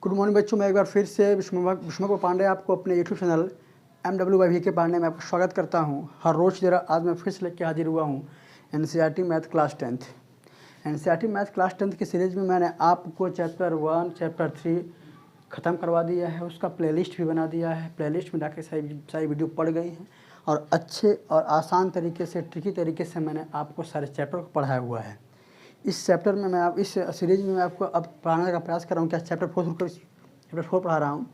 Good morning बच्चों, मैं एक बार फिर से विष्णु पांडे आपको अपने यूट्यूब चैनल MW पांडे में आपका स्वागत करता हूं। हर रोज़ की तरह आज मैं फिर से लेकर हाजिर हुआ हूं NCERT math class 10th। NCERT math class 10th की सीरीज़ में मैंने आपको चैप्टर 1 चैप्टर 3 ख़त्म करवा दिया है, उसका प्लेलिस्ट भी बना दिया है। प्लेलिस्ट में जाके सारी वीडियो पढ़ गई हैं और अच्छे और आसान तरीके से, ट्रिकी तरीके से मैंने आपको सारे चैप्टर को पढ़ाया हुआ है। इस चैप्टर में मैं इस सीरीज़ में मैं आपको अब पढ़ाने का प्रयास कर रहा हूँ। क्या चैप्टर 4 पढ़ा रहा हूँ।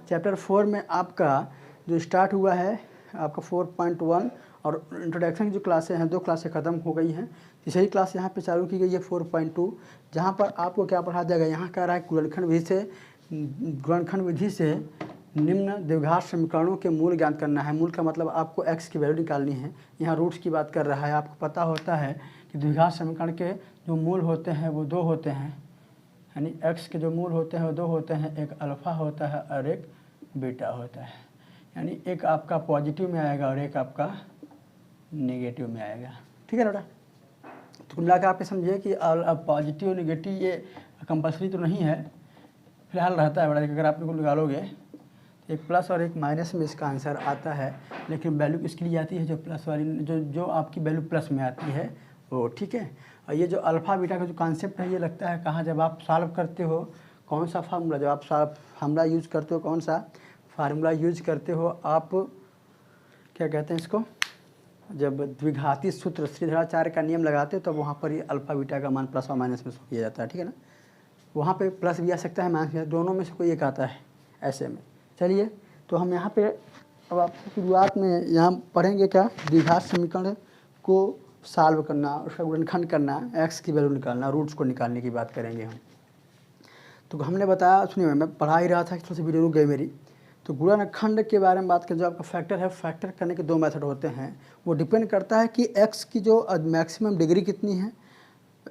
चैप्टर 4 में आपका जो स्टार्ट हुआ है आपका 4.1 और इंट्रोडक्शन की जो क्लासें हैं, 2 क्लासें ख़त्म हो गई हैं। तीसरी क्लास यहाँ पे चालू की गई है 4.2, जहाँ पर आपको क्या पढ़ा जाएगा। यहाँ कह रहा है गुणनखंड विधि से निम्न द्विघात समीकरणों के मूल ज्ञात करना है। मूल का मतलब आपको x की वैल्यू निकालनी है। यहाँ रूट्स की बात कर रहा है। आपको पता होता है कि द्विघात समीकरण के जो मूल होते हैं वो 2 होते हैं, यानी x के जो मूल होते हैं वो 2 होते हैं। एक अल्फ़ा होता है और एक बीटा होता है, यानी एक आपका पॉजिटिव में आएगा और एक आपका नेगेटिव में आएगा। ठीक है बेटा, तो मिला के आपके समझिए कि अब पॉजिटिव नेगेटिव ये कंपल्सरी तो नहीं है, फिलहाल रहता है बेटा। अगर आप इनको निकालोगे तो एक प्लस और एक माइनस में इसका आंसर आता है, लेकिन वैल्यू किसके लिए आती है, जो प्लस वाली जो आपकी वैल्यू प्लस में आती है वो। ठीक है, और ये जो अल्फ़ा बीटा का जो कॉन्सेप्ट है ये लगता है कहाँ, जब आप सॉल्व करते हो कौन सा फार्मूला, जब आप फार्मूला यूज करते हो, कौन सा फार्मूला यूज करते हो आप, क्या कहते हैं इसको, जब द्विघाती सूत्र श्रीधराचार्य का नियम लगाते हो तब वहाँ पर ये अल्फ़ा बीटा का मान प्लस और माइनस में किया जाता है। ठीक है ना, वहाँ पे प्लस भी आ सकता है, माइनस भी, दोनों में से कोई एक आता है ऐसे में। चलिए, तो हम यहाँ पे अब आपको शुरुआत में यहाँ पढ़ेंगे क्या, द्विघात समीकरण को सॉल्व करना, उसका गुणनखंड करना, x की वैल्यू निकालना, रूट्स को निकालने की बात करेंगे हम। तो हमने बताया, सुनिए मैं पढ़ा ही रहा था, थोड़ी सी वीडियो रुक गई मेरी। तो गुणनखंड के बारे में बात करें, जो आपका फैक्टर है, फैक्टर करने के 2 मेथड होते हैं। वो डिपेंड करता है कि x की जो मैक्सिमम डिग्री कितनी है।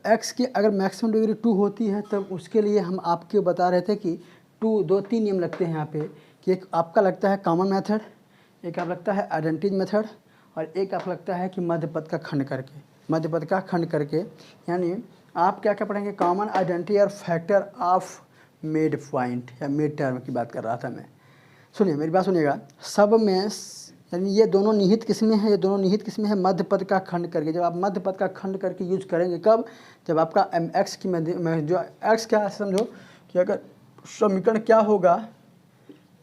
x की अगर मैक्सिमम डिग्री 2 होती है तब उसके लिए हम आपके बता रहे थे कि 2-3 नियम लगते हैं यहाँ पे, कि एक आपका लगता है कॉमन मेथड, एक आप लगता है आइडेंटिटी मेथड, और एक आप लगता है कि मध्य पद का खंड करके, मध्य पद का खंड करके। यानी आप क्या क्या पढ़ेंगे, कॉमन, आइडेंटिटी और फैक्टर ऑफ मिड पॉइंट या मिड टर्म की बात कर रहा था मैं। सुनिए मेरी बात सुनिएगा, सब में यानी ये दोनों निहित किस्में हैं, ये दोनों निहित किस्में हैं मध्य पद का खंड करके। जब आप मध्य पद का खंड करके यूज करेंगे कब, जब आपका x की जो x क्या है समझो कि अगर समीकरण क्या होगा,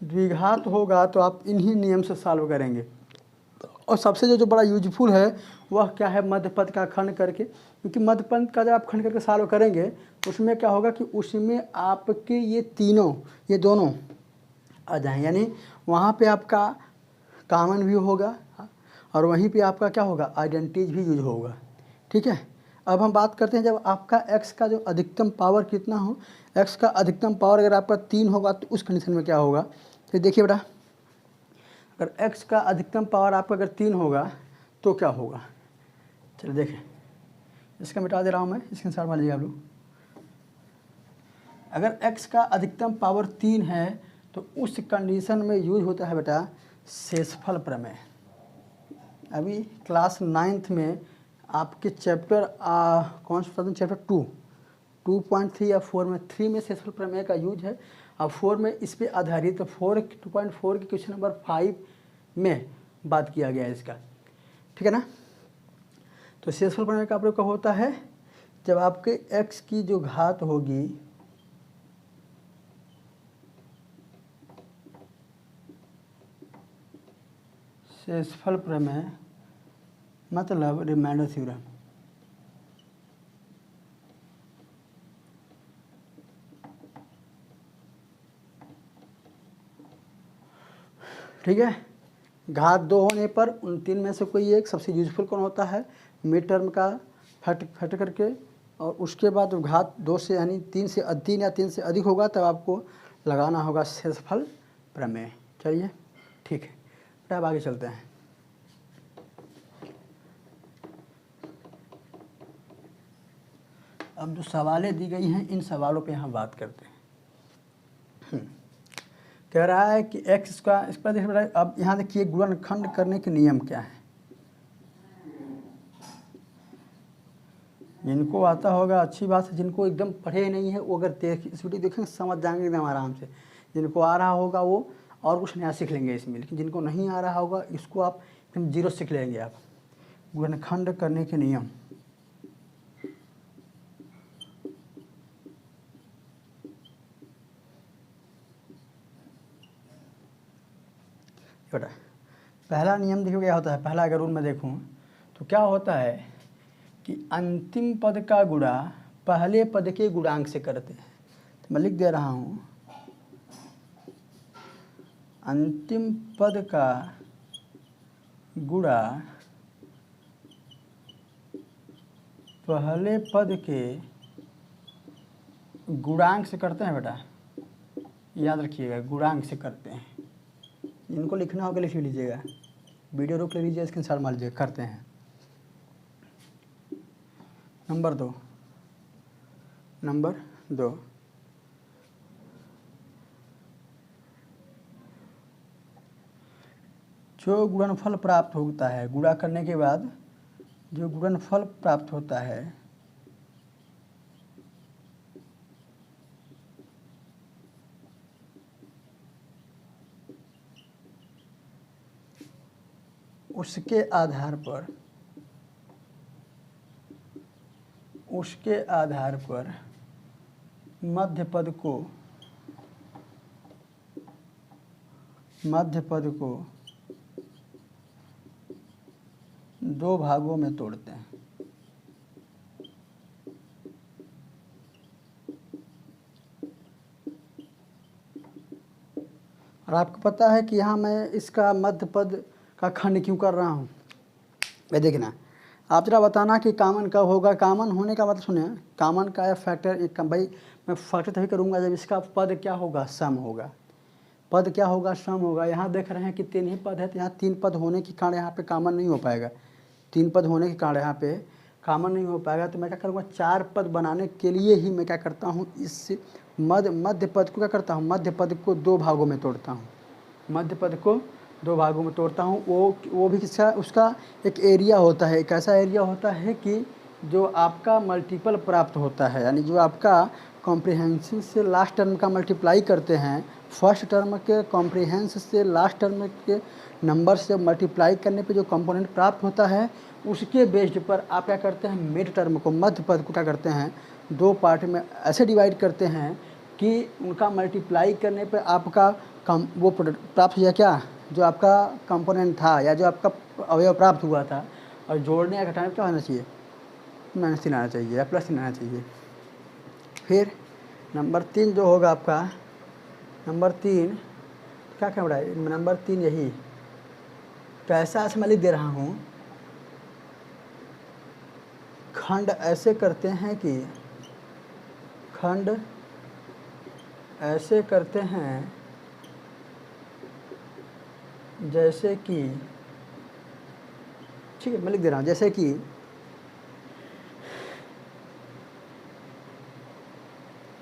द्विघात होगा, तो आप इन्हीं नियम से सॉल्व करेंगे। और सबसे जो बड़ा यूजफुल है वह क्या है, मध्य पद का खंड करके। क्योंकि मध्य पद का जब आप खंड करके सॉल्व करेंगे उसमें क्या होगा कि उसमें आपके ये दोनों आ जाएँ, यानी वहाँ पे आपका कॉमन भी होगा और वहीं पे आपका क्या होगा, आइडेंटिटीज भी यूज होगा। ठीक है, अब हम बात करते हैं जब आपका x का जो अधिकतम पावर कितना हो। x का अधिकतम पावर अगर आपका 3 होगा तो उस कंडीशन में क्या होगा, तो देखिए बेटा, अगर x का अधिकतम पावर आपका अगर 3 होगा तो क्या होगा। चलिए देखें, इसका मिटा दे रहा हूँ मैं, इसके अनुसार मान लीजिए आप लोग। अगर x का अधिकतम पावर 3 है तो उस कंडीशन में यूज होता है बेटा शेषफल प्रमेय। अभी क्लास 9th में आपके चैप्टर कौन सा था, चैप्टर 2.3 या 4 में 3 में शेषफल प्रमेय का यूज है। अब 4 में इस पर आधारित 2.4 के क्वेश्चन नंबर 5 में बात किया गया है इसका। ठीक है ना, तो शेषफल प्रमेय का प्रयोग कब होता है, जब आपके x की जो घात होगी शेषफल प्रमेय मतलब रिमाइंडर थ्योरम। ठीक है, घात 2 होने पर उन 3 में से कोई एक सबसे यूजफुल कौन होता है, मिड टर्म का फैक्ट करके, और उसके बाद घात 2 से यानी 3 या 3 से अधिक होगा तब आपको लगाना होगा शेषफल प्रमेय। चलिए ठीक है, अब आगे चलते हैं। अब जो सवालें दी गई हैं इन सवालों पे हम बात करते हैं। कह रहा है कि x का, इस पर देखिए, अब यहाँ देखिए गुणनखंड करने के नियम क्या है। जिनको आता होगा अच्छी बात है, जिनको एकदम पढ़े नहीं है वो अगर इस वीडियो देखेंगे समझ जाएंगे एकदम आराम से। जिनको आ रहा होगा वो और कुछ नया सीख लेंगे इसमें, लेकिन जिनको नहीं आ रहा होगा इसको आप एकदम जीरो सीख लेंगे आप। गुणनखंड करने के नियम, बेटा पहला नियम देखो क्या होता है। पहला अगर रूल में देखूँ तो क्या होता है कि अंतिम पद का गुणा पहले पद के गुणांक से करते हैं। तो मैं लिख दे रहा हूँ, अंतिम पद का गुणा पहले पद के गुणांक से करते हैं। बेटा याद रखिएगा, गुणांक से करते हैं। इनको लिखना होगा लिख लीजिएगा, वीडियो रोक ले लीजिए, स्क्रीनशॉट मार लीजिए। करते हैं नंबर दो, जो गुणनफल प्राप्त होता है, गुणा करने के बाद जो गुणनफल प्राप्त होता है उसके आधार पर मध्य पद को दो भागों में तोड़ते हैं। और आपको पता है कि यहाँ मैं इसका मध्य पद का खंड क्यों कर रहा हूँ। भाई देखना, आप जरा बताना कि कॉमन कब होगा। कॉमन होने का मतलब सुने, कॉमन का या फैक्टर एक भाई मैं फैक्टर तभी करूँगा जब इसका पद क्या होगा, सम होगा। पद क्या होगा, सम होगा। यहाँ देख रहे हैं कि 3 ही पद है, तो यहाँ 3 पद होने के कारण यहाँ पे कॉमन नहीं हो पाएगा। 3 पद होने के कारण यहाँ पे कॉमन नहीं हो पाएगा। तो मैं क्या करूँगा, 4 पद बनाने के लिए ही मैं क्या करता हूँ, इस मध्य पद को क्या करता हूँ, मध्य पद को 2 भागों में तोड़ता हूँ। मध्य पद को 2 भागों में तोड़ता हूँ। वो भी किसका, उसका एक एरिया होता है। एक ऐसा एरिया होता है कि जो आपका मल्टीपल प्राप्त होता है, यानी जो आपका कॉम्प्रिहेंशन से लास्ट टर्म का मल्टीप्लाई करते हैं, फर्स्ट टर्म के कॉम्प्रिहेंस से लास्ट टर्म के नंबर से मल्टीप्लाई करने पे जो कंपोनेंट प्राप्त होता है, उसके बेस्ड पर आप क्या करते हैं, मिड टर्म को, मध्य पद को क्या करते हैं, 2 पार्ट में ऐसे डिवाइड करते हैं कि उनका मल्टीप्लाई करने पे आपका वो प्राप्त हुआ क्या, जो आपका कंपोनेंट था या जो आपका अवयव प्राप्त हुआ था। और जोड़ने या घटाने क्या होना चाहिए, माइनस चिन्ह आना चाहिए या प्लस चिन्ह आना चाहिए। फिर नंबर 3 जो होगा आपका, नंबर 3 क्या क्या बढ़ाए, नंबर 3 यही कैसा ऐसे मैं लिख दे रहा हूँ, खंड ऐसे करते हैं कि खंड ऐसे करते हैं जैसे कि, ठीक है मैं लिख दे रहा हूँ, जैसे कि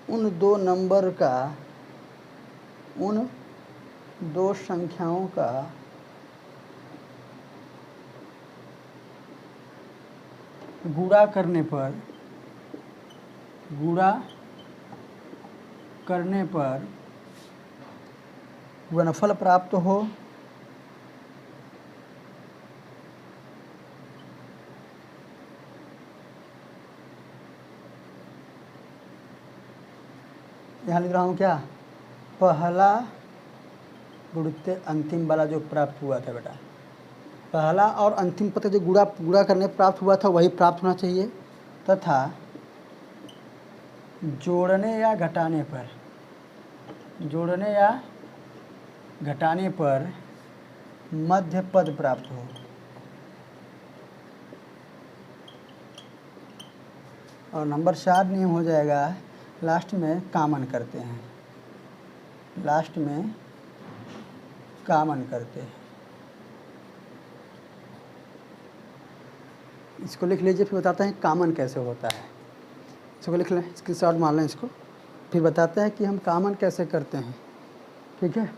उन 2 नंबर का, उन 2 संख्याओं का गुणा करने पर गुणनफल प्राप्त हो यहाँ लिख रहा हूँ क्या, पहला गुणित अंतिम वाला जो प्राप्त हुआ था बेटा, पहला और अंतिम पद जो गुणा करने प्राप्त हुआ था वही प्राप्त होना चाहिए, तथा जोड़ने या घटाने पर मध्य पद प्राप्त हो। और नंबर 4 नियम हो जाएगा, लास्ट में कॉमन करते हैं, लास्ट में कॉमन करते हैं। इसको लिख लीजिए, फिर बताते हैं कॉमन कैसे होता है। इसको लिख लें, स्क्रीनशॉट मार लें इसको, फिर बताते हैं कि हम कॉमन कैसे करते हैं। ठीक है,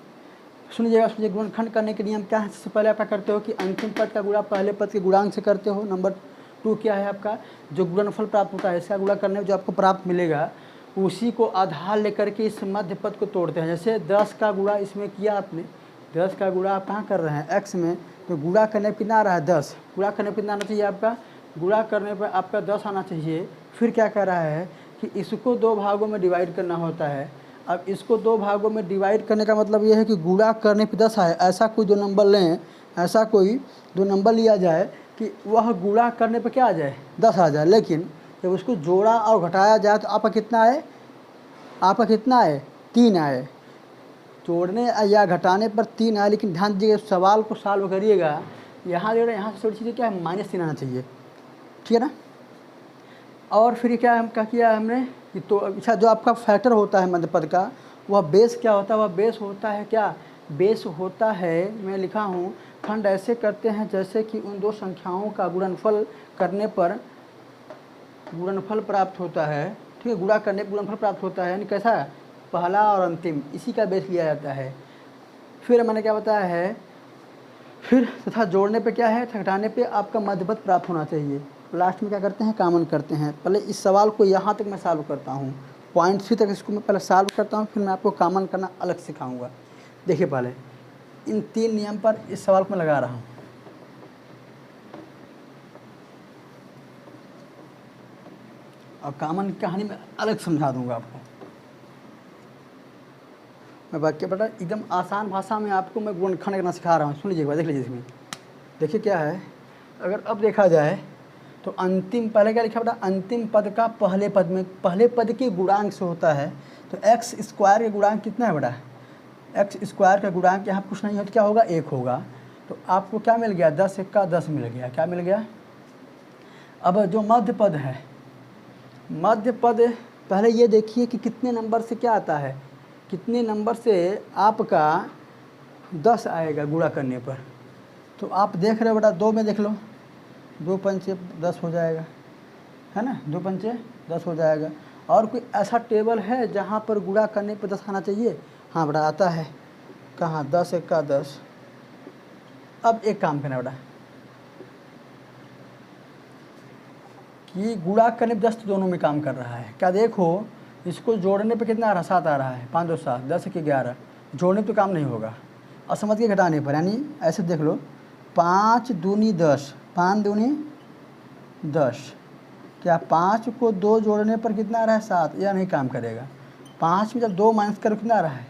सुनिएगा। गुणनखंड करने के नियम क्या है। सबसे पहले आप क्या करते हो कि अंतिम पद का गुणा पहले पद के गुणांक से करते हो। नंबर 2 2 क्या है आपका जो गुणनफल प्राप्त होता है, इसका गुणा करने में जो आपको प्राप्त मिलेगा उसी को आधार लेकर के इस मध्य पद को तोड़ते हैं। जैसे 10 का गुणा इसमें किया आपने, 10 का गुणा आप कहाँ कर रहे हैं x में, तो गुणा करने पर कितना आ रहा है 10, गुणा करने पर कितना आना चाहिए आपका, गुणा करने पर आपका 10 आना चाहिए। फिर क्या कर रहा है कि इसको 2 भागों में डिवाइड करना होता है। अब इसको 2 भागों में डिवाइड करने का मतलब ये है कि गुणा करने पे 10 आए, ऐसा कोई 2 नंबर लें, ऐसा कोई 2 नंबर लिया जाए कि वह गुणा करने पे क्या आ जाए 10 आ जाए, लेकिन जब उसको जोड़ा और घटाया जाए तो आपका कितना आए, आपका कितना आए 3 आए। जोड़ने या घटाने पर 3 आए, लेकिन ध्यान दीजिएगा सवाल को सॉल्व करिएगा, यहाँ जो है यहाँ से थोड़ी चीज़ें क्या है -3 आना चाहिए, ठीक है ना। और फिर क्या किया हमने कि तो अच्छा जो आपका फैक्टर होता है मध्य पद का, वह बेस क्या होता है, वह बेस होता है क्या, बेस होता है, मैं लिखा हूँ खंड ऐसे करते हैं जैसे कि उन 2 संख्याओं का गुणनफल करने पर गुणनफल प्राप्त होता है, ठीक है, गुणा करने पर गुणनफल प्राप्त होता है, यानी कैसा पहला और अंतिम, इसी का बेस लिया जाता है। फिर मैंने क्या बताया है, फिर तथा जोड़ने पे क्या है, घटाने पे आपका मध्यपद प्राप्त होना चाहिए। लास्ट में क्या करते हैं, कॉमन करते हैं। पहले इस सवाल को यहाँ तक मैं सॉल्व करता हूँ, पॉइंट 3 तक इसको मैं पहले सॉल्व करता हूँ, फिर मैं आपको कॉमन करना अलग सिखाऊंगा। देखिए पहले इन 3 नियम पर इस सवाल को मैं लगा रहा हूँ। और कॉमन की कहानी में अलग समझा दूंगा आपको। मैं वाक्य बेटा एकदम आसान भाषा में आपको मैं गुणनखंड करना सिखा रहा हूँ, सुन लीजिएगा, देख लीजिए इसमें। देखिए क्या है, अगर अब देखा जाए तो अंतिम पहले क्या लिखा बेटा, अंतिम पद का पहले पद में, पहले पद के गुणांक से होता है, तो एक्स स्क्वायर का गुणांक कितना है बेटा, एक्स स्क्वायर का गुणांक यहाँ कुछ नहीं हो तो क्या होगा 1 होगा। तो आपको क्या मिल गया 10 1 का 10 मिल गया, क्या मिल गया। अब जो मध्य पद है, मध्य पद पहले ये देखिए कि कितने नंबर से क्या आता है, कितने नंबर से आपका 10 आएगा गुणा करने पर। तो आप देख रहे हो बेटा 2 में देख लो, 2 पंचे 10 हो जाएगा, है ना, 2 पंचे 10 हो जाएगा। और कोई ऐसा टेबल है जहाँ पर गुणा करने पर 10 आना चाहिए, हाँ बेटा आता है, कहाँ 10 1 का 10। अब एक काम करना बेटा कि गुणा करने पर 10 तो दोनों में काम कर रहा है, क्या देखो इसको जोड़ने पे कितना आ रहा है 7 आ रहा है, 5 2 7 10 1 11, जोड़ने पे तो काम नहीं होगा, और समझ के घटाने पर, यानी ऐसे देख लो 5 दूनी 10, 5 दूनी 10, क्या 5 को 2 जोड़ने पर कितना आ रहा है 7, यह नहीं काम करेगा। 5 में जब 2 माइनस करो कितना आ रहा है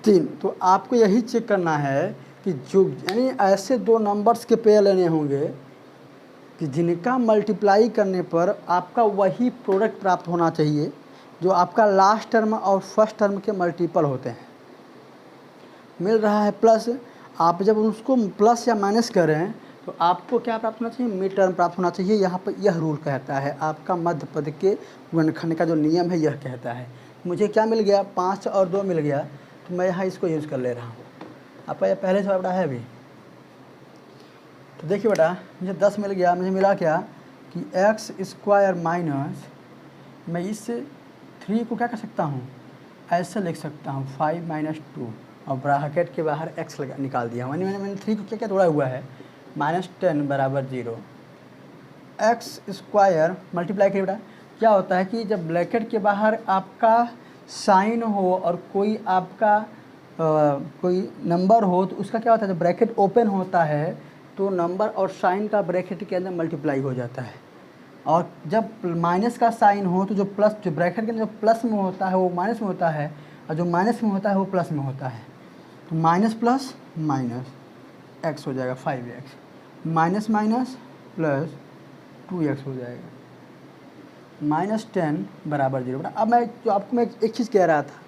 3। तो आपको यही चेक करना है कि जो यानी ऐसे 2 नंबर्स के पेयर लेने होंगे कि जिनका मल्टीप्लाई करने पर आपका वही प्रोडक्ट प्राप्त होना चाहिए जो आपका लास्ट टर्म और फर्स्ट टर्म के मल्टीपल होते हैं। मिल रहा है प्लस, आप जब उसको प्लस या माइनस करें तो आपको क्या प्राप्त होना चाहिए, मिड टर्म प्राप्त होना चाहिए। यहाँ पर यह रूल कहता है, आपका मध्य पद के गुणनखंड का जो नियम है यह कहता है। मुझे क्या मिल गया 5 और 2 मिल गया, तो मैं यहाँ इसको यूज़ कर ले रहा हूँ। आपका यह पहले से बड़ा है अभी, तो देखिए बेटा मुझे 10 मिल गया, मुझे मिला क्या कि एक्स स्क्वायर माइनस, मैं इस 3 को क्या कर सकता हूँ ऐसे लिख सकता हूँ 5 - 2, और ब्रैकेट के बाहर x निकाल दिया। मैंने 3 को क्या क्या तोड़ा हुआ है, -10 = 0। एक्स स्क्वायर मल्टीप्लाई करिए बेटा, क्या होता है कि जब ब्रैकेट के बाहर आपका साइन हो और कोई आपका कोई नंबर हो तो उसका क्या होता है, जब ब्रैकेट ओपन होता है तो नंबर और साइन का ब्रैकेट के अंदर मल्टीप्लाई हो जाता है, और जब माइनस का साइन हो तो जो प्लस, जो ब्रैकेट के अंदर जो प्लस में होता है वो माइनस में होता है, और जो माइनस में होता है वो प्लस में होता है। तो माइनस प्लस माइनस एक्स हो जाएगा 5x, minus minus plus 2x हो जाएगा, -10 = 0। बेटा अब मैं जो आपको मैं एक चीज़ कह रहा था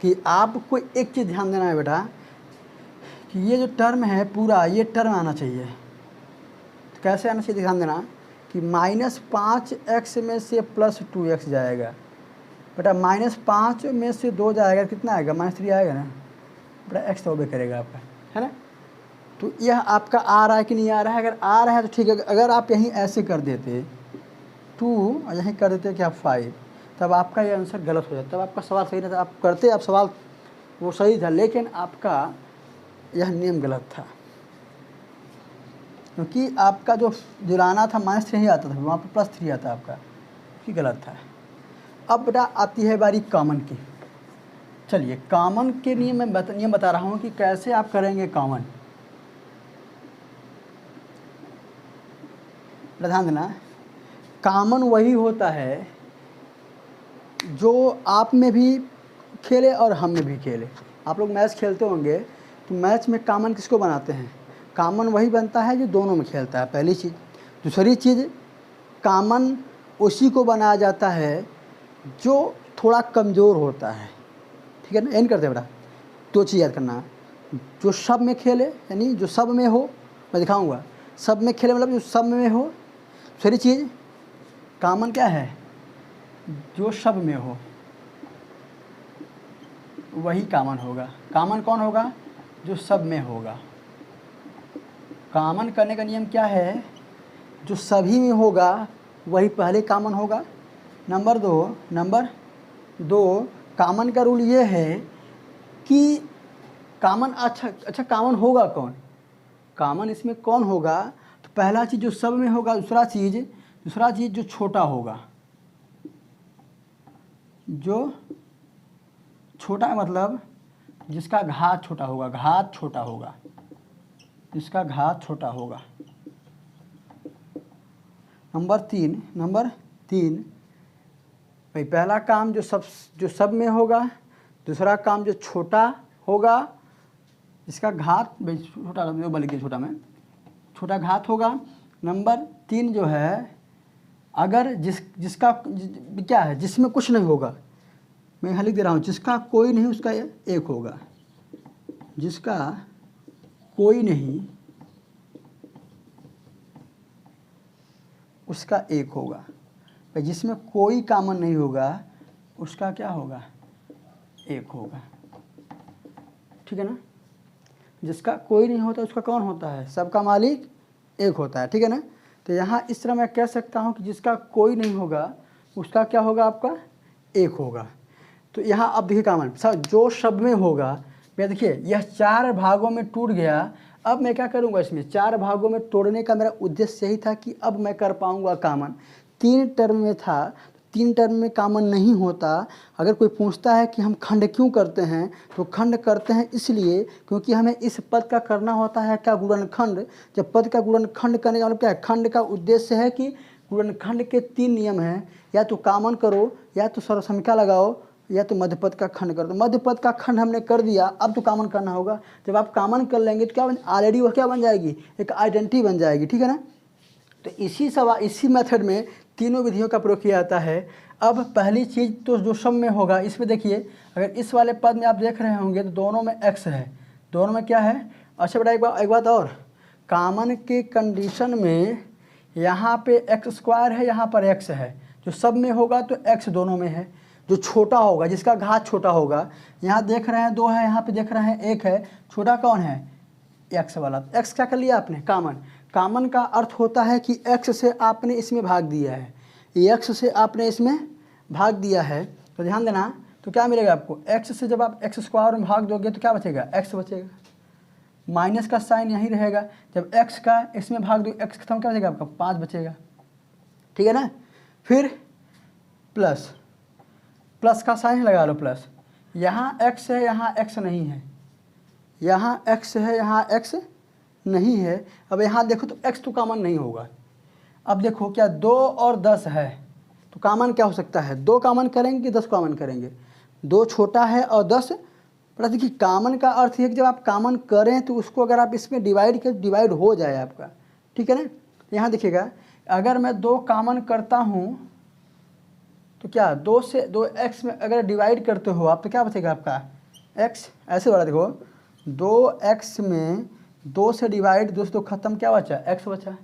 कि आपको एक चीज़ ध्यान देना है बेटा कि ये जो टर्म है पूरा ये टर्म आना चाहिए। तो कैसे आना चाहिए ध्यान देना कि -5x में से +2x जाएगा। बेटा -5 में से 2 जाएगा कितना आएगा, -3 आएगा ना बेटा, x तो होबे करेगा आपका, है ना। तो यह आपका आ रहा है कि नहीं आ रहा है, अगर आ रहा है तो ठीक है। अगर आप यहीं ऐसे कर देते 2 और यहीं कर देते क्या 5, तब आपका ये आंसर गलत हो जाता, तब आपका सवाल सही नहीं था। आप करते आप सवाल वो सही था, लेकिन आपका यह नियम गलत था। क्योंकि आपका जो लाना था -3 ही आता था, वहाँ पर +3 आता आपका, कि गलत था। अब बेटा आती है बारी कॉमन की। चलिए कॉमन के नियम मैं नियम बता रहा हूँ कि कैसे आप करेंगे कॉमन। ध्यान देना, कॉमन वही होता है जो आप में भी खेले और हम में भी खेले। आप लोग मैच खेलते होंगे तो मैच में कॉमन किसको बनाते हैं? कॉमन वही बनता है जो दोनों में खेलता है, पहली चीज़। दूसरी चीज़, कॉमन उसी को बनाया जाता है जो थोड़ा कमज़ोर होता है, ठीक है ना। एंड करते हैं बेटा, दो चीज़ याद करना, जो सब में खेले यानी जो सब में हो, मैं दिखाऊंगा, सब में खेले मतलब जो सब में हो। दूसरी चीज़, कॉमन क्या है? जो सब में हो वही कॉमन होगा। कॉमन कौन होगा? जो सब में होगा। कॉमन करने का नियम क्या है? जो सभी में होगा वही पहले कॉमन होगा। नंबर दो, कॉमन का रूल ये है कि कॉमन अच्छा कॉमन होगा कौन? कॉमन इसमें कौन होगा? तो पहला चीज़ जो सब में होगा, दूसरा चीज़ जो छोटा होगा। जो छोटा मतलब जिसका घात छोटा होगा, जिसका घात छोटा होगा। नंबर तीन भाई, पहला काम जो सब में होगा, दूसरा काम जो छोटा होगा, इसका घात भाई छोटा बल्कि छोटा घात होगा। नंबर 3 जो है, अगर जिसका क्या है, जिसमें कुछ नहीं होगा, मैं यहाँ लिख दे रहा हूँ, जिसका कोई नहीं उसका एक होगा, जिसका कोई नहीं उसका एक होगा। भाई जिसमें कोई कॉमन नहीं होगा उसका क्या होगा? एक होगा, ठीक है ना। जिसका कोई नहीं होता उसका कौन होता है? सबका मालिक एक होता है, ठीक है ना। तो यहाँ इस तरह मैं कह सकता हूँ कि जिसका कोई नहीं होगा उसका क्या होगा? आपका एक होगा। तो यहाँ अब देखिए कॉमन जो सब में होगा, मैं देखिए यह 4 भागों में टूट गया। अब मैं क्या करूँगा? इसमें 4 भागों में तोड़ने का मेरा उद्देश्य यही था कि अब मैं कर पाऊँगा कॉमन। 3 टर्म में था, 3 टर्म में कॉमन नहीं होता। अगर कोई पूछता है कि हम खंड क्यों करते हैं, तो खंड करते हैं इसलिए क्योंकि हमें इस पद का करना होता है क्या? गुणनखंड। जब पद का गुणनखंड करने का मतलब क्या है? खंड का उद्देश्य है कि गुणनखंड के 3 नियम हैं, या तो कॉमन करो, या तो सर्वसंख्या लगाओ, या तो मध्यपद का खंड कर दो। मध्यपद का खंड हमने कर दिया, अब तो कॉमन करना होगा। जब आप कॉमन कर लेंगे तो क्या ऑलरेडी वह क्या बन जाएगी? एक आइडेंटिटी बन जाएगी, ठीक है ना। तो इसी मेथड में तीनों विधियों का प्रयोग किया जाता है। अब पहली चीज़ तो जो सब में होगा, इसमें देखिए अगर इस वाले पद में आप देख रहे होंगे तो दोनों में x है, दोनों में क्या है? अच्छा बेटा एक बात और, कॉमन के कंडीशन में यहाँ पे x² है, यहाँ पर x है। जो सब में होगा तो x दोनों में है। जो छोटा होगा, जिसका घात छोटा होगा, यहाँ देख रहे हैं 2 है, यहाँ पे देख रहे हैं 1 है, छोटा कौन है? x वाला। x क्या कर लिया आपने? कॉमन। कॉमन का अर्थ होता है कि x से आपने इसमें भाग दिया है, x से आपने इसमें भाग दिया है। तो ध्यान देना, तो क्या मिलेगा आपको? x से जब आप x² में भाग दोगे तो क्या बचेगा? x बचेगा। माइनस का साइन यहीं रहेगा। जब x का इसमें भाग दो, x खत्म, क्या बचेगा आपका? 5 बचेगा, ठीक है ना। फिर प्लस का साइन लगा लो, प्लस। यहाँ x है, यहाँ x नहीं है, यहाँ x है, यहाँ x नहीं है। अब यहाँ देखो तो x तो कॉमन नहीं होगा। अब देखो क्या 2 और 10 है, तो कॉमन क्या हो सकता है? 2 कॉमन करेंगे कि 10 कॉमन करेंगे? 2 छोटा है और 10 बड़ा। देखिए कॉमन का अर्थ है कि जब आप कॉमन करें तो उसको अगर आप इसमें डिवाइड हो जाए आपका, ठीक है ना। यहाँ देखिएगा, अगर मैं 2 कॉमन करता हूँ तो क्या 2 से 2x में अगर डिवाइड करते हो आप तो क्या बचेगा आपका? x। ऐसे वाला देखो, 2x में 2 से डिवाइड, 2 से 2 खत्म, क्या बचा? x बचा।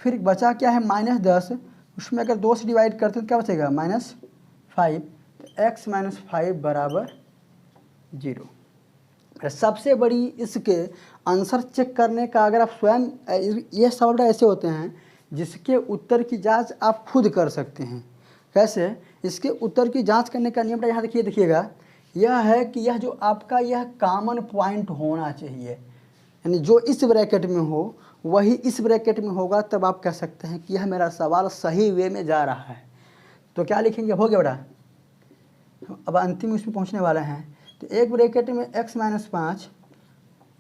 फिर बचा क्या है? -10, उसमें अगर 2 से डिवाइड करते तो क्या बचेगा? -5। तो x - 5 बराबर 0। सबसे बड़ी इसके आंसर चेक करने का, अगर आप स्वयं, ये सवाल ऐसे होते हैं जिसके उत्तर की जांच आप खुद कर सकते हैं। कैसे? इसके उत्तर की जांच करने का नियम यहाँ देखिएगा, यह है कि यह जो आपका यह कॉमन पॉइंट होना चाहिए। यानी जो इस ब्रैकेट में हो वही इस ब्रैकेट में होगा, तब आप कह सकते हैं कि यह मेरा सवाल सही वे में जा रहा है। तो क्या लिखेंगे, हो गया बेटा। अब अंतिम उसमें पहुंचने वाले हैं। तो एक ब्रैकेट में x-5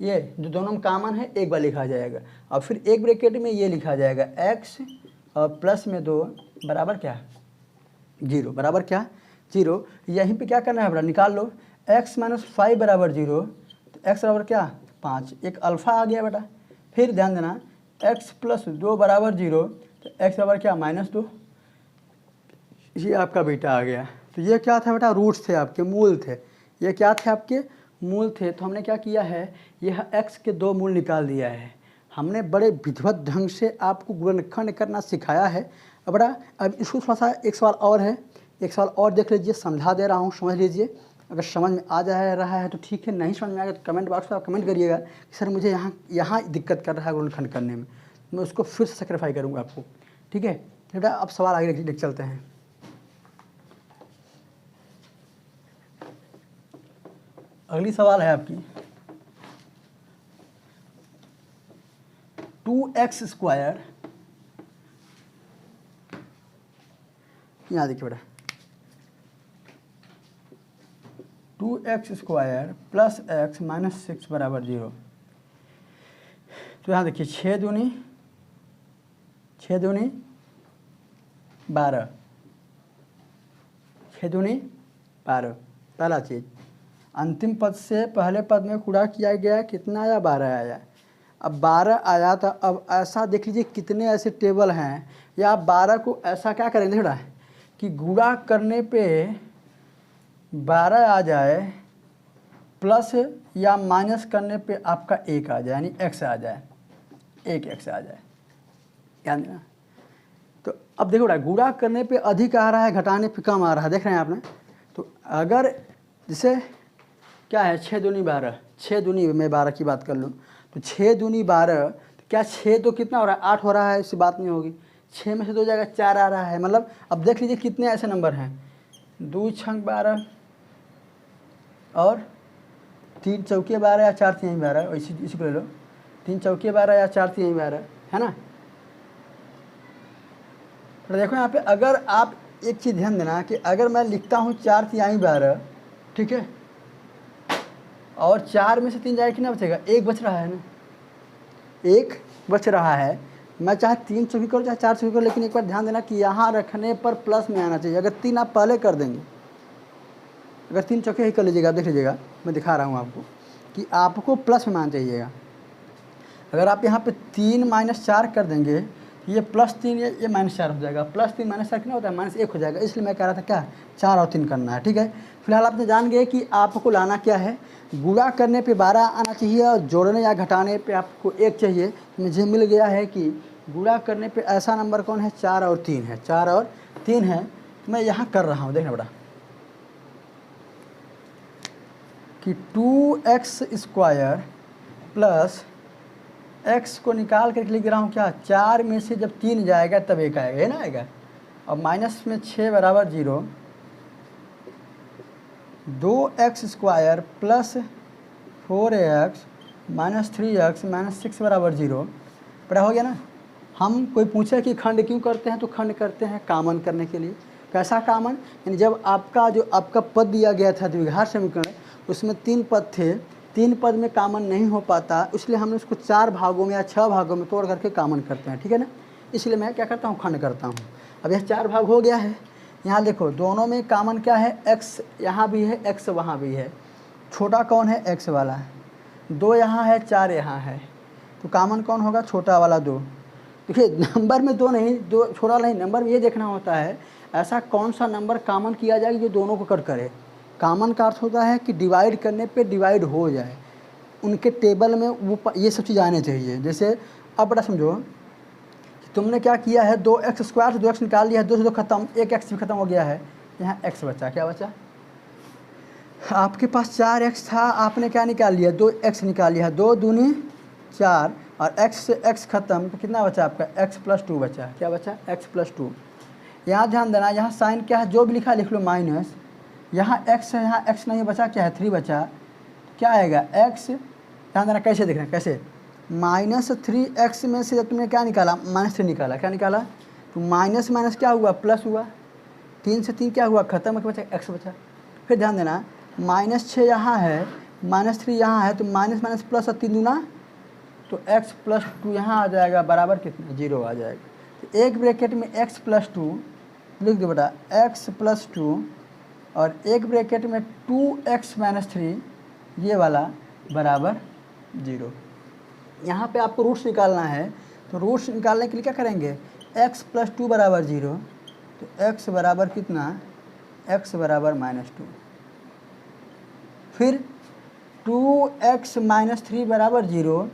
ये जो दोनों में कामन है एक बार लिखा जाएगा, और फिर एक ब्रैकेट में ये लिखा जाएगा x और प्लस में 2 बराबर क्या, 0, बराबर क्या, 0। यहीं पे क्या करना है बेटा, निकाल लो। x-5 बराबर 0, तो x बराबर क्या, 5, एक अल्फ़ा आ गया बेटा। फिर ध्यान देना x प्लस 2 बराबर 0, तो x बराबर क्या, -2, ये आपका बीटा आ गया। तो ये क्या था बेटा, रूट्स थे आपके, मूल थे। ये क्या थे आपके, मूल थे। तो हमने क्या किया है, यह x के 2 मूल निकाल दिया है। हमने बड़े विधिवत ढंग से आपको गुणनखंड करना सिखाया है। अब बेटा अब इसको थोड़ा सा एक सवाल और है, एक सवाल और देख लीजिए, समझा दे रहा हूँ, समझ लीजिए। अगर समझ में आ जा रहा है तो ठीक है, नहीं समझ में आएगा तो कमेंट बॉक्स में आप कमेंट करिएगा कि सर मुझे यहाँ दिक्कत कर रहा है गुणनखंड करने में, मैं उसको फिर से सेक्रीफाई करूँगा आपको, ठीक है। बेटा अब सवाल आगे लेके चलते हैं। अगली सवाल है आपकी 2x², यहाँ देखिए बेटा 2x² प्लस x माइनस 6 बराबर 0। तो यहाँ देखिए 6 दूनी 12, 6 दूनी 12, पहला चीज़। अंतिम पद से पहले पद में गुणा किया गया, कितना आया, 12 आया। अब 12 आया तो अब ऐसा देख लीजिए कितने ऐसे टेबल हैं, या आप 12 को ऐसा क्या करेंगे थोड़ा कि गुणा करने पे 12 आ जाए, प्लस या माइनस करने पे आपका 1 आ जाए, यानी x आ जाए, 1x आ जाए, यानी ना। तो अब देखो बेटा गुणा करने पे अधिक आ रहा है, घटाने पे कम आ रहा है, देख रहे हैं आपने। तो अगर जैसे क्या है, 6 दूनी 12, 6 दूनी मैं 12 की बात कर लूँ तो 6 दूनी 12, तो क्या 6 तो कितना हो रहा है, 8 हो रहा है, इससे बात नहीं होगी। 6 में से 2 जाएगा, 4 आ रहा है। मतलब अब देख लीजिए कितने ऐसे नंबर हैं, 2 छंग 12 और 3 चौके 12 या 4 तिहाई 12, इसी को ले लो, 3 चौके 12 या 4 तिहाई 12, है ना। तो देखो यहाँ पे अगर आप एक चीज़ ध्यान देना कि अगर मैं लिखता हूँ 4 तिहाई 12, ठीक है, और 4 में से 3 जाएगा, कितना बचेगा, 1 बच रहा है ना, 1 बच रहा है। मैं चाहे 3 चौकी करूँ चाहे 4 चौकी करूँ, लेकिन एक बार ध्यान देना कि यहाँ रखने पर प्लस में आना चाहिए। अगर 3 आप पहले कर देंगे, अगर 3 चौके ही कर लीजिएगा, देख लीजिएगा मैं दिखा रहा हूँ आपको कि आपको प्लस में आना चाहिएगा। अगर आप यहाँ पे 3 - 4 कर देंगे, ये +3 ये -4 हो जाएगा, +3 - 4 कितना होता है, -1 हो जाएगा। इसलिए मैं कह रहा था क्या 4 और 3 करना है, ठीक है। फिलहाल आपने जान गए कि आपको लाना क्या है, गुणा करने पे 12 आना चाहिए और जोड़ने या घटाने पे आपको 1 चाहिए। मुझे मिल गया है कि गुणा करने पे ऐसा नंबर कौन है, 4 और 3 है, 4 और 3 है। मैं यहाँ कर रहा हूँ, देखना बेटा कि 2x² प्लस x को निकाल कर लिख रहा हूँ क्या, 4 में से जब 3 जाएगा तब 1 आएगा, है ना आएगा। और माइनस में 6 बराबर 0, 2x² plus 4x minus 3x minus 6 बराबर 0, पता हो गया ना। हम कोई पूछे कि खंड क्यों करते हैं, तो खंड करते हैं कामन करने के लिए। कैसा कामन, यानी जब आपका पद दिया गया था द्विघात समीकरण, उसमें 3 पद थे, 3 पद में कामन नहीं हो पाता, इसलिए हमने उसको 4 भागों में या 6 भागों में तोड़ करके कामन करते हैं, ठीक है ना। इसलिए मैं क्या करता हूँ, खंड करता हूँ। अब यह 4 भाग हो गया है। यहाँ देखो दोनों में कामन क्या है, x यहाँ भी है, x वहाँ भी है। छोटा कौन है, x वाला है। 2 यहाँ है, 4 यहाँ है, तो कामन कौन होगा, छोटा वाला 2। देखिए नंबर में 2 नहीं, 2 छोटा नहीं, नंबर में ये देखना होता है ऐसा कौन सा नंबर कामन किया जाए जो दोनों को कट करे। कामन का अर्थ होता है कि डिवाइड करने पे डिवाइड हो जाए, उनके टेबल में वो ये सब चीज़ आने चाहिए। जैसे अब बड़ा समझो तुमने क्या किया है, 2x² से 2x निकाल लिया है, 2 से 2 खत्म, 1x भी खत्म हो गया है, यहाँ x बचा, क्या बचा, आपके पास 4x था, आपने क्या निकाल लिया, 2x निकाल लिया, 2 दूनी 4 और x से x खत्म, तो कितना बचा आपका, x + 2 बचा, क्या बचा, x + 2। यहाँ ध्यान देना, यहाँ साइन क्या है, जो भी लिखा लिख लो माइनस, यहाँ x है, यहाँ x नहीं बचा, क्या है 3 बचा, क्या आएगा x। ध्यान देना कैसे देख रहे हैं, कैसे -3x में से जब तुमने क्या निकाला, -3 निकाला, क्या निकाला, तो माइनस माइनस क्या हुआ, प्लस हुआ, 3 से 3 क्या हुआ, खत्म, बचा x बचा। फिर ध्यान देना, -6 यहाँ है, -3 यहाँ है, तो माइनस माइनस प्लस और 3 दूना, तो x + 2 यहाँ आ जाएगा, बराबर कितना, 0 आ जाएगा। तो एक ब्रैकेट में x + 2 लिख दो बेटा, x + 2, और एक ब्रैकेट में 2x - 3 ये वाला बराबर 0। यहाँ पे आपको रूट्स निकालना है, तो रूट्स निकालने के लिए क्या करेंगे, x + 2 बराबर 0, तो x बराबर कितना, x बराबर -2। फिर 2x - 3 बराबर 0,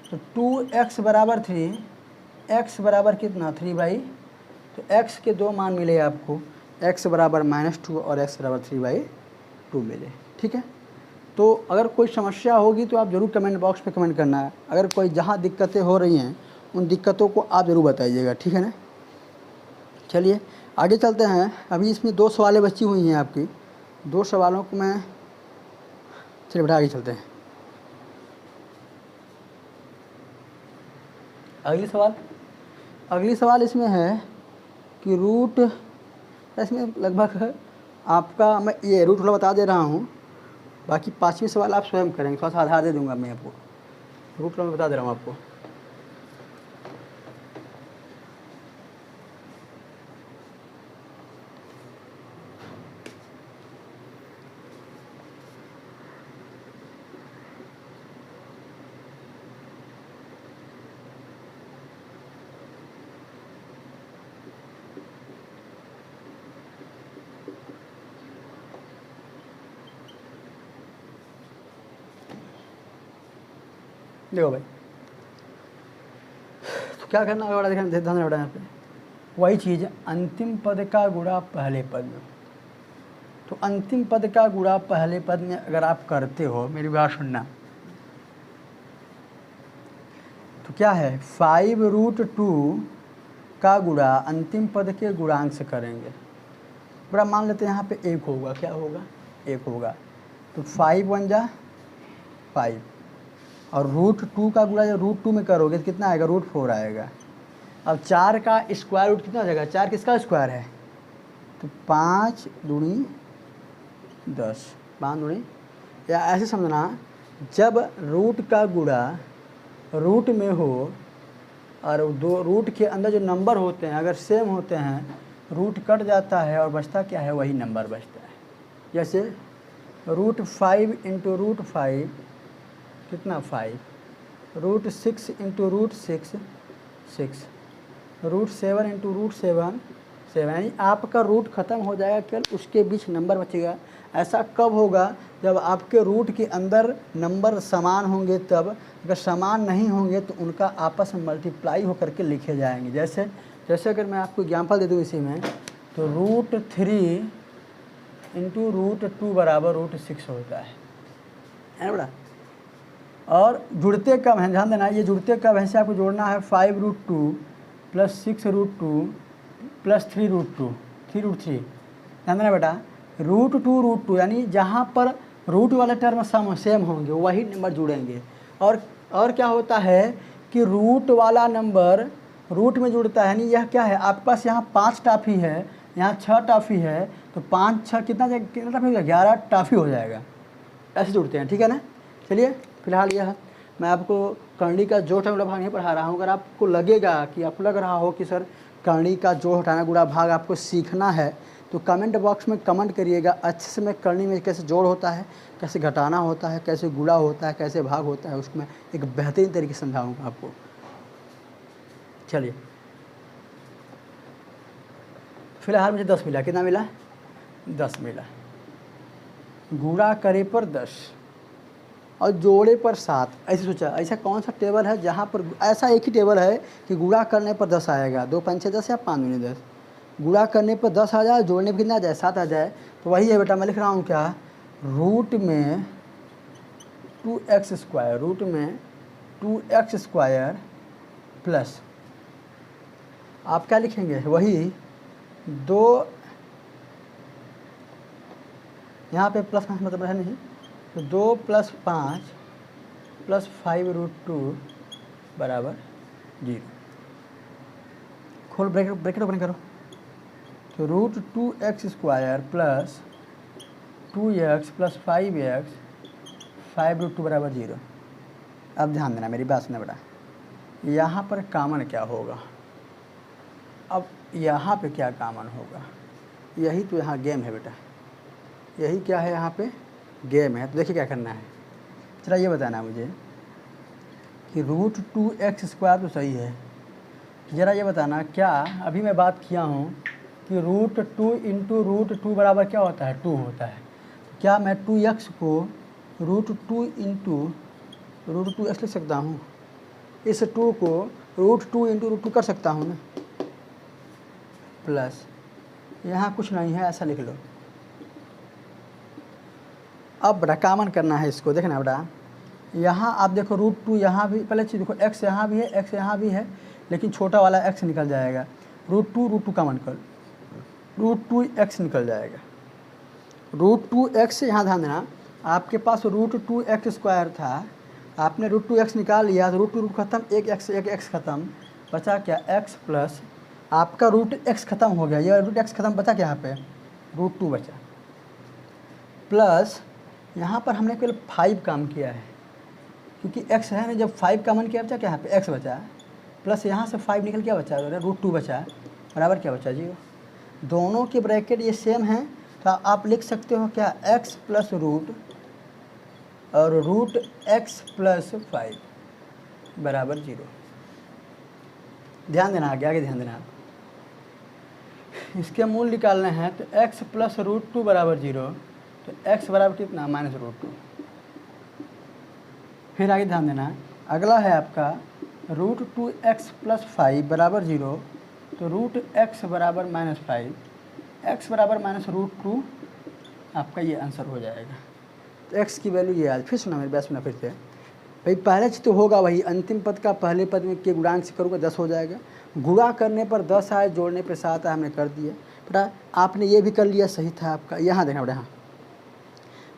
तो 2x बराबर 3, x बराबर कितना, 3/, तो x के दो मान मिले आपको, x बराबर -2 और x बराबर 3/2 मिले। ठीक है, तो अगर कोई समस्या होगी तो आप ज़रूर कमेंट बॉक्स पे कमेंट करना है। अगर कोई जहाँ दिक्कतें हो रही हैं उन दिक्कतों को आप ज़रूर बताइएगा, ठीक है ना। चलिए आगे चलते हैं। अभी इसमें 2 सवालें बची हुई हैं आपकी, 2 सवालों को मैं, चलिए बेटा आगे चलते हैं। अगली सवाल इसमें है कि रूट, इसमें लगभग आपका, मैं ये रूट थोड़ा बता दे रहा हूँ, बाकी 5वीं सवाल आप स्वयं करेंगे, थोड़ा सा आधार दे दूंगा मैं आपको, रूट मैं बता दे रहा हूँ आपको। देखो भाई, तो क्या करना होगा, ध्यान देना बेटा, यहाँ पे वही चीज़, अंतिम पद का गुणा पहले पद में। तो अंतिम पद का गुणा पहले पद में अगर आप करते हो, मेरी बात सुनना, तो क्या है, 5√2 का गुणा अंतिम पद के गुणांक से करेंगे। बड़ा मान लेते हैं यहाँ पे 1 होगा, क्या होगा, 1 होगा, तो 5 × 1 = 5, और √2 का गुणा जब √2 में करोगे तो कितना आएगा, √4 आएगा। अब 4 का स्क्वायर रूट कितना हो जाएगा, 4 किसका स्क्वायर है, तो 5 दूनी 10, 5 दूनी, या ऐसे समझना, जब रूट का गुणा रूट में हो और दो रूट के अंदर जो नंबर होते हैं अगर सेम होते हैं, रूट कट जाता है और बचता क्या है, वही नंबर बचता है। जैसे √5 × √5 कितना, 5, √6 × √6 6, √7 × √7 7, यानी आपका रूट ख़त्म हो जाएगा, केवल उसके बीच नंबर बचेगा। ऐसा कब होगा, जब आपके रूट के अंदर नंबर समान होंगे तब, अगर समान नहीं होंगे तो उनका आपस में मल्टीप्लाई होकर के लिखे जाएंगे। जैसे अगर मैं आपको एग्जांपल दे दूँ इसी में, तो √3 × √2 बराबर √6 होता है ना बड़ा। और जुड़ते कब हैं, ध्यान देना, ये जुड़ते कब हैं, से आपको जोड़ना है 5√2 + 6√2 + 3√2 3√3, ध्यान देना बेटा, √2 यानी जहाँ पर रूट वाले टर्म सेम होंगे वही नंबर जुड़ेंगे। और क्या होता है कि रूट वाला नंबर रूट में जुड़ता है, यानी यह क्या है, आपके पास यहाँ 5 टॉफ़ी है, यहाँ 6 टॉफ़ी है, तो 5 6 कितना टॉफ़ी हो जाएगा, 11 टॉफ़ी हो जाएगा। ऐसे जुड़ते हैं, ठीक है ना। चलिए फिलहाल यह मैं आपको करणी का जोड़ हटाना गुणा भाग नहीं पढ़ा रहा हूँ। अगर आपको लगेगा कि आपको लग रहा हो कि सर करणी का जोड़ हटाना गुणा भाग आपको सीखना है, तो कमेंट बॉक्स में कमेंट करिएगा। अच्छे से मैं करणी में कैसे जोड़ होता है, कैसे घटाना होता है, कैसे गुणा होता है, कैसे भाग होता है, उसको मैं एक बेहतरीन तरीके से समझाऊँगा आपको। चलिए फिलहाल मुझे 10 मिला, कितना मिला, 10 मिला। गुणा करे पर 10 और जोड़े पर 7, ऐसे सोचा, ऐसा कौन सा टेबल है जहाँ पर ऐसा एक ही टेबल है कि गुणा करने पर 10 आएगा, 2 × 5 = 10 या 5 × 10, गुणा करने पर 10 आ जाए, जोड़ने पर कितना आ जाए, 7 आ जाए। तो वही है बेटा, मैं लिख रहा हूँ क्या, रूट में 2x² रूट में 2x² प्लस, आप क्या लिखेंगे, वही 2, यहाँ पे प्लस मतलब है नहीं, तो 2 + 5 + 5√2 बराबर 0। खोल ब्रैकेट ओपन करो, तो √2x² plus 2x plus 5x 5√2 बराबर 0। अब ध्यान देना, मेरी बात सुनना बेटा, यहाँ पर कॉमन क्या होगा? अब यहाँ पे क्या कॉमन होगा? यही तो यहाँ गेम है बेटा, यही क्या है यहाँ पे गेम है। तो देखिए क्या करना है, चला ये बताना मुझे कि √2x² तो सही है। ज़रा ये बताना, क्या अभी मैं बात किया हूँ कि √2 इंटू √2 बराबर क्या होता है? 2 होता है। क्या मैं 2x को √2 इंटू √2x लिख सकता हूँ? इस 2 को √2 इंटू √2 कर सकता हूँ ना, प्लस यहाँ कुछ नहीं है, ऐसा लिख लो। अब बेटा कॉमन करना है इसको, देखना बेटा, यहाँ आप देखो √2 यहाँ भी, पहले चीज़ देखो x यहाँ भी है, x यहाँ भी है, लेकिन छोटा वाला x निकल जाएगा। √2 कॉमन कर, √2x निकल जाएगा। √2x यहाँ ध्यान देना, आपके पास √2x² था, आपने √2x निकाल लिया तो √2 खत्म, एक x खत्म, बचा क्या? x प्लस आपका √x खत्म हो गया, ये √x खत्म, बचा क्या यहाँ पे? √2 बचा, प्लस यहाँ पर हमने केवल 5 काम किया है, क्योंकि x है ना, जब 5 कॉमन किया बचा क्या यहाँ पे? x बचा, प्लस यहाँ से 5 निकल क्या बचा? √2 बचा, बराबर क्या बचा? 0। दोनों के ब्रैकेट ये सेम हैं, तो आप लिख सकते हो क्या? x प्लस रूट और √x प्लस 5 बराबर 0। ध्यान देना, आगे ध्यान देना, इसके मूल निकालने हैं, तो x प्लस √2 बराबर 0, तो x बराबर कितना? -√2। फिर आगे ध्यान देना, अगला है आपका √2x प्लस 5 बराबर 0, तो √x बराबर -5, x बराबर -√2, आपका ये आंसर हो जाएगा। तो x की वैल्यू ये आज, फिर सुना मेरी बात, सुना फिर से भाई, पहले चीज तो होगा वही, अंतिम पद का पहले पद में के गुणांक से करूँगा 10 हो जाएगा, गुणा करने पर 10 आए, जोड़ने पर 7 आए, हमने कर दिया बेटा। आपने ये भी कर लिया, सही था आपका। यहाँ देखना बेटा, यहाँ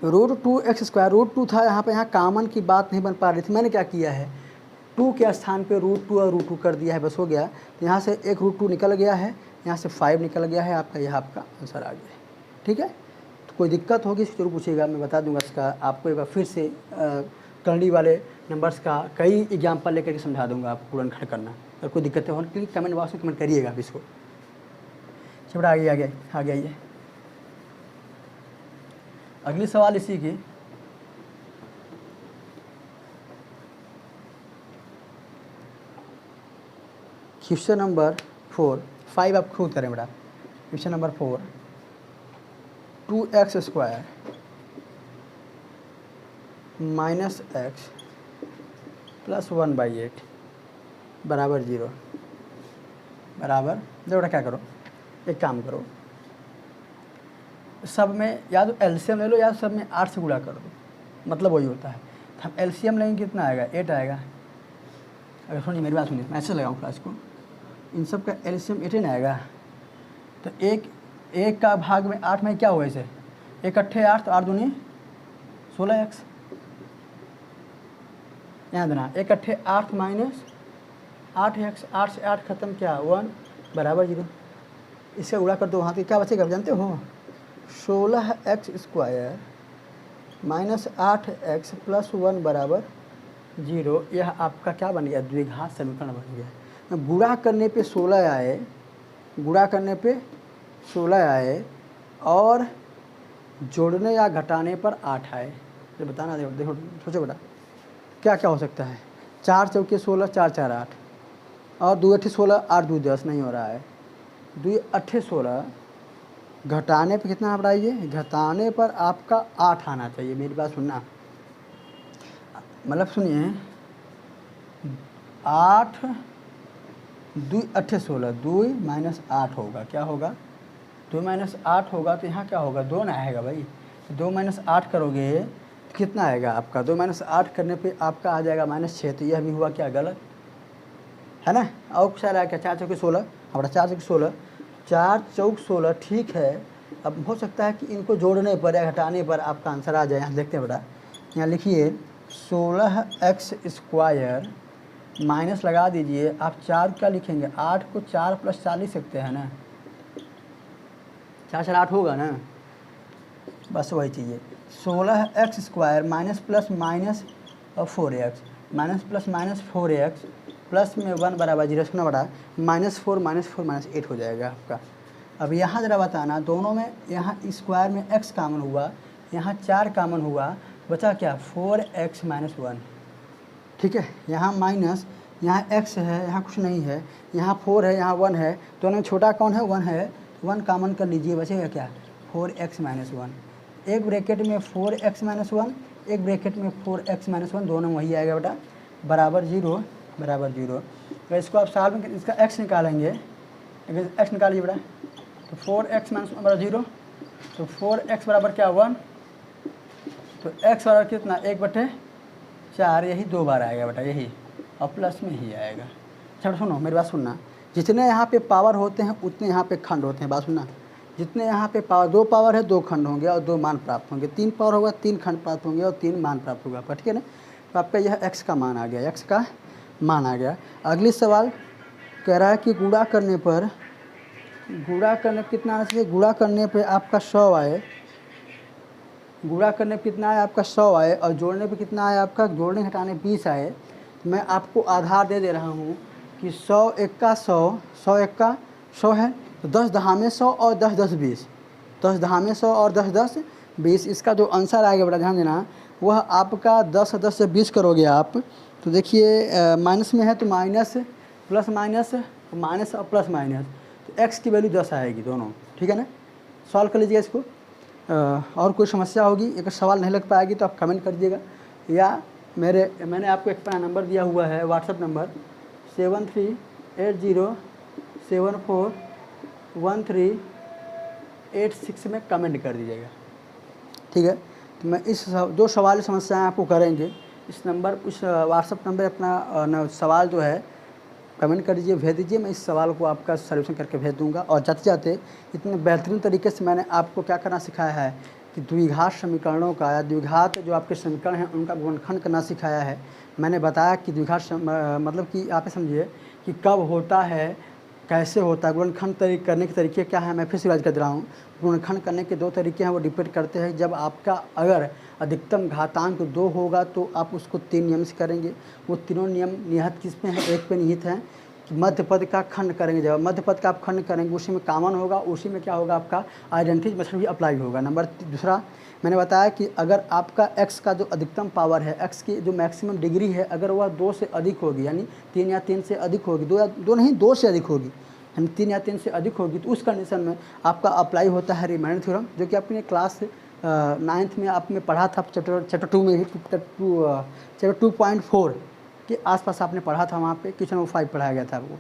√2x², √2 था यहाँ पे, यहाँ कॉमन की बात नहीं बन पा रही थी, मैंने क्या किया है, 2 के स्थान पे √2 और √2 कर दिया है, बस हो गया। तो यहाँ से एक √2 निकल गया है, यहाँ से 5 निकल गया है, आपका यह आपका आंसर आ गया है। ठीक है, तो कोई दिक्कत होगी जरूर पूछिएगा, मैं बता दूंगा इसका आपको एक बार फिर से करंडी वाले नंबर्स का कई एग्जाम्पल लेकर के समझा दूंगा आपको पूर्ण खंड करना। अगर कोई दिक्कतें हो तो कमेंट बॉक्स में कमेंट करिएगा आप इसको। चलो आगे आइए, अगली सवाल इसी की, क्वेश्चन नंबर 4, 5 आप खुद करें बेटा। Question number 4, 2x² minus x plus 1/8 बराबर 0 बराबर। देखो बेटा क्या करो, एक काम करो, सब में या तो एलसीएम ले लो या सब में 8 से गुणा कर दो, मतलब वही होता है। हम एलसीएम लेंगे कितना आएगा? 8 आएगा। अगर सुनिए मेरी बात सुनिए, मैं ऐसे लगाऊँ क्लास को, इन सब का एलसीएम 8 ना आएगा, तो एक का भाग में 8 में क्या हुआ इसे? 1 अट्ठे 8, तो 8 दूनी 16x। यहाँ देना 1 अट्ठे 8 माइनस 8x, 8 से 8 खत्म, क्या 1 बराबर 0। इससे गुणा कर दो, वहाँ तो क्या बचेगा जानते हो? 16x² माइनस 8x प्लस 1 बराबर 0। यह आपका क्या बन गया? द्विघात समीकरण बन गया। गुणा करने पे 16 आए, गुणा करने पे 16 आए और जोड़ने या घटाने पर 8 आए। ये बताना, देखो सोचो बेटा क्या क्या हो सकता है। 4 चौके 16, 4 4 8, और 2 अट्ठे 16, 8 2 10, नहीं हो रहा है। 2 अट्ठे 16, घटाने पे कितना बढ़ाइए? घटाने पर आपका 8 आना चाहिए। मेरी बात सुनना, मतलब सुनिए, 8 2 अट्ठे 16, 2 माइनस 8 होगा, क्या होगा? 2 माइनस 8 होगा, तो यहाँ क्या होगा? 2 ना आएगा भाई। 2 माइनस 8 करोगे तो कितना आएगा आपका? 2 माइनस 8 करने पे आपका आ जाएगा -6। तो यह भी हुआ क्या? गलत है ना। और कुछ आ रहा है क्या? 4 चौके 16, हमारा 4 चौके 16, 4 चौक 16, ठीक है। अब हो सकता है कि इनको जोड़ने पर या घटाने पर आपका आंसर आ जाए। यहाँ देखते हैं बेटा, यहाँ लिखिए 16x² माइनस लगा दीजिए। आप 4 क्या लिखेंगे, 8 को 4 + 4 लिख सकते हैं ना, 4 4 8 होगा ना, बस वही चीज़ है। 16x² माइनस प्लस माइनस और 4x minus plus minus 4x plus में 1 बराबर 0 सुना बड़ा -4 -4 -8 हो जाएगा आपका। अब यहाँ ज़रा बताना, दोनों में यहाँ स्क्वायर में x कामन हुआ, यहाँ 4 कामन हुआ, बचा क्या 4x - 1। ठीक है, यहाँ माइनस, यहाँ x है, यहाँ कुछ नहीं है, यहाँ 4 है, यहाँ 1 है, दोनों में छोटा कौन है 1 है, 1 कामन कर लीजिए, बचेगा क्या 4x - 1। एक ब्रैकेट में 4x - 1, एक ब्रैकेट में 4x - 1, दोनों में वही आएगा बेटा, बराबर 0 बराबर 0। तो इसको आप सॉल्व में इसका x निकालेंगे, x निकालिए बेटा, तो 4x - 1 बराबर 0, तो 4x बराबर क्या 1, तो x बराबर कितना 1/4, यही 2 बार आएगा बेटा, यही, और प्लस में ही आएगा। चलो सुनो मेरी बात सुनना, जितने यहाँ पे पावर होते हैं उतने यहाँ पे खंड होते हैं, बात सुनना। जितने यहाँ पे पावर 2 पावर है 2 खंड होंगे और 2 मान प्राप्त होंगे, 3 पावर होगा 3 खंड प्राप्त होंगे और 3 मान प्राप्त होगा, ठीक है ना। तो आपका यह x का मान आ गया, x का मान आ गया। अगली सवाल कह रहा है कि गुणा करने पर कितना आना चाहिए, गुणा करने पे आपका 100 आए, गुणा करने पे कितना आए आपका 100 आए, और जोड़ने पे कितना आए आपका, जोड़ने घटाने 20 आए। मैं आपको आधार दे रहा हूँ कि 100 एक का 100, 100 एक का 100 है, तो 10 दहामे 100 और 10 10 20, 10 दहामे 100 और 10 10 20। इसका जो आंसर आएगा बेटा ध्यान देना, वह आपका 10 10 से 20 करोगे आप, तो देखिए माइनस में है तो माइनस प्लस माइनस, माइनस और प्लस माइनस, तो x की वैल्यू 10 आएगी दोनों, ठीक है ना। सॉल्व कर लीजिएगा इसको। और कोई समस्या होगी, अगर सवाल नहीं लग पाएगी तो आप कमेंट कर दीजिएगा, या मैंने आपको एक नंबर दिया हुआ है व्हाट्सअप नंबर 7380741386 में कमेंट कर दीजिएगा, ठीक है। तो मैं इस जो सवाल समस्याएं आपको करेंगे, इस व्हाट्सअप नंबर अपना सवाल जो है कमेंट कर दीजिए, भेज दीजिए, मैं इस सवाल को आपका सॉल्यूशन करके भेज दूंगा। और जाते जाते इतने बेहतरीन तरीके से मैंने आपको क्या करना सिखाया है कि द्विघात समीकरणों का, या द्विघात जो आपके समीकरण हैं उनका गुणनखंड करना सिखाया है। मैंने बताया कि द्विघात मतलब कि आप समझिए कि कब होता है, कैसे होता है, गुणनखंड करने के तरीके क्या हैं। मैं फिर से याद कर रहा हूँ, गुणनखंड करने के 2 तरीके हैं, वो डिपेंड करते हैं। जब आपका अगर अधिकतम घातांक 2 होगा तो आप उसको 3 नियम से करेंगे। वो तीनों नियम निहित किस पे हैं, एक पे निहित हैं कि मध्य पद का खंड करेंगे। जब मध्य पद का आप खंड करेंगे उसी में कॉमन होगा, उसी में क्या होगा आपका आइडेंटिटी मेथड भी अप्लाई होगा। नंबर दूसरा मैंने बताया कि अगर आपका x का जो अधिकतम पावर है, x की जो मैक्सिमम डिग्री है, अगर वह 2 से अधिक होगी, यानी 3 या 3 से अधिक होगी, 2 से अधिक होगी, यानी 3 या 3 से अधिक होगी, तो उस कंडीशन में आपका अप्लाई होता है रिमाइंडर थ्योरम, जो कि आपने क्लास 9th में आपने पढ़ा था, चैप्टर 2 में भी, चैप्टर 2.4 के आसपास आपने पढ़ा था, वहाँ पे क्वेश्चन नंबर 5 पढ़ाया गया था आपको।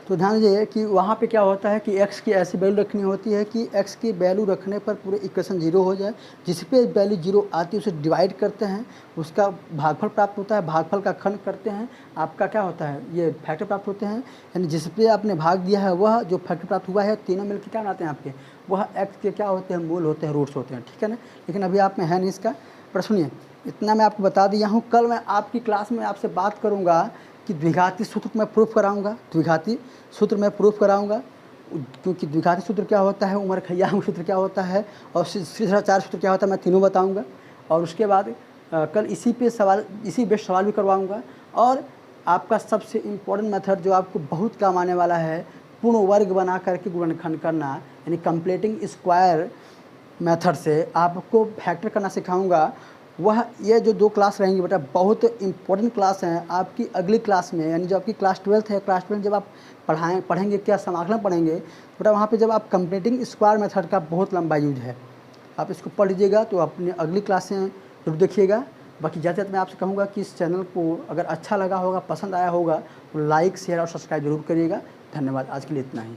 तो ध्यान दीजिए कि वहाँ पे क्या होता है कि x की ऐसी वैल्यू रखनी होती है कि x की वैल्यू रखने पर पूरे इक्वेशन 0 हो जाए। जिस पे वैल्यू 0 आती है उसे डिवाइड करते हैं, उसका भागफल प्राप्त होता है, भागफल का खंड करते हैं, आपका क्या होता है, ये फैक्टर प्राप्त होते हैं। यानी जिस पे आपने भाग दिया है वह जो फैक्टर प्राप्त हुआ है, तीनों मिलकर क्या बनाते हैं आपके, वह x के क्या होते हैं, मूल होते हैं, रूट्स होते हैं, ठीक है ना। लेकिन अभी आप में है नहीं इसका, पर सुनिए इतना मैं आपको बता दिया हूँ। कल मैं आपकी क्लास में आपसे बात करूँगा कि द्विघाती सूत्र मैं प्रूफ कराऊंगा, द्विघाती सूत्र मैं प्रूफ कराऊंगा, क्योंकि द्विघाती सूत्र क्या होता है, उमर खयाम सूत्र क्या होता है, और शिष्टाचार सूत्र क्या होता है, मैं तीनों बताऊंगा। और उसके बाद कल इसी बेस्ड सवाल भी करवाऊंगा। और आपका सबसे इम्पोर्टेंट मेथड जो आपको बहुत काम आने वाला है, पूर्ण वर्ग बना करके गुणनखंड करना, यानी कंप्लीटिंग स्क्वायर मेथड से आपको फैक्टर करना सिखाऊंगा। वह ये जो 2 क्लास रहेंगी बेटा बहुत इंपॉर्टेंट क्लास हैं आपकी अगली क्लास में, यानी जो आपकी क्लास 12th है, क्लास 12 जब आप पढ़ेंगे क्या समाकलन पढ़ेंगे बेटा, वहाँ पे जब आप कंप्लीटिंग स्क्वायर मेथड का बहुत लंबा यूज है, आप इसको पढ़ लीजिएगा। तो अपनी अगली क्लासें जरूर देखिएगा। बाकी जाते मैं आपसे कहूँगा कि इस चैनल को अगर अच्छा लगा होगा, पसंद आया होगा, तो लाइक शेयर और सब्सक्राइब जरूर करिएगा। धन्यवाद, आज के लिए इतना ही।